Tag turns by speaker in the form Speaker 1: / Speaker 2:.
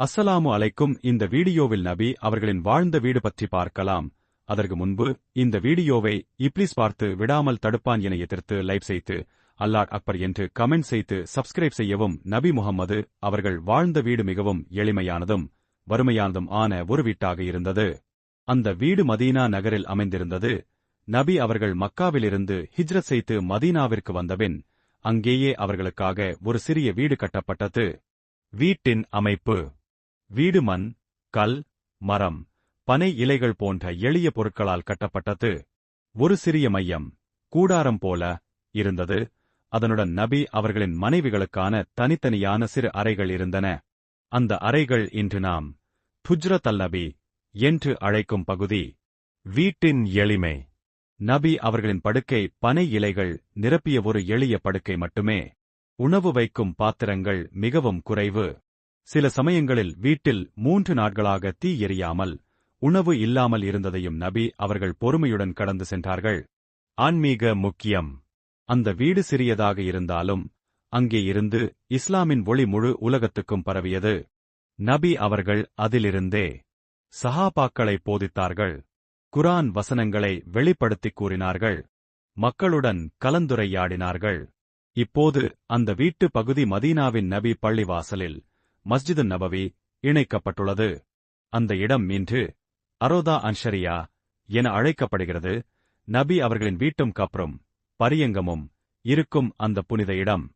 Speaker 1: அஸ்ஸலாமு அலைக்கும். இந்த வீடியோவில் நபி அவர்களின் வாழ்ந்த வீடு பற்றி பார்க்கலாம். அதற்கு முன்பு இந்த வீடியோவை இப்ளீஸ் பார்த்து விடாமல் தடுப்பான் என எதிர்த்து லைக் செய்து அல்லாஹ் அக்பர் என்று கமெண்ட் செய்து சப்ஸ்கிரைப் செய்யவும். நபி முகம்மது அவர்கள் வாழ்ந்த வீடு மிகவும் எளிமையானதும் வறுமையானதும் ஆன ஒரு வீட்டாக இருந்தது. அந்த வீடு மதீனா நகரில் அமைந்திருந்தது. நபி அவர்கள் மக்காவிலிருந்து ஹிஜ்ரத் செய்து மதீனாவிற்கு வந்தபின் அங்கேயே அவர்களுக்காக ஒரு சிறிய வீடு கட்டப்பட்டது. வீட்டின் அமைப்பு: வீடு மண், கல், மரம், பனை இலைகள் போன்ற எளிய பொருட்களால் கட்டப்பட்டது. ஒரு சிறிய மையம், கூடாரம் போல இருந்தது. அதனுடன் நபி அவர்களின் மனைவிகளுக்கான தனித்தனியான சிறு அறைகள் இருந்தன. அந்த அறைகள் இன்று நாம் ஹுஜ்ரத் அல்-நபி என்று அழைக்கும் பகுதி. வீட்டின் எளிமை: நபி அவர்களின் படுக்கை பனை இலைகள் நிரப்பிய ஒரு எளிய படுக்கை மட்டுமே. உணவு வைக்கும் பாத்திரங்கள் மிகவும் குறைவு. சில சமயங்களில் வீட்டில் 3 நாட்களாக தீ எரியாமல் உணவு இல்லாமல் இருந்ததையும் நபி அவர்கள் பொறுமையுடன் கடந்து சென்றார்கள். ஆன்மீக முக்கியம்: அந்த வீடு சிறியதாக இருந்தாலும் அங்கே இருந்து இஸ்லாமின் ஒளி முழு உலகத்துக்கும் பரவியது. நபி அவர்கள் அதிலிருந்தே சஹாபாக்களை போதித்தார்கள். குர்ஆன் வசனங்களை வெளிப்படுத்திக் கூறினார்கள். மக்களுடன் கலந்துரையாடினார்கள். இப்போது அந்த வீட்டு பகுதி மதீனாவின் நபி பள்ளிவாசலில் மஸ்ஜிது நபவி இணைக்கப்பட்டுள்ளது. அந்த இடம் இன்று அரோதா அன்ஷரியா என அழைக்கப்படுகிறது. நபி அவர்களின் வீட்டும் கப்ரும் பரியங்கமும் இருக்கும் அந்த புனித இடம்.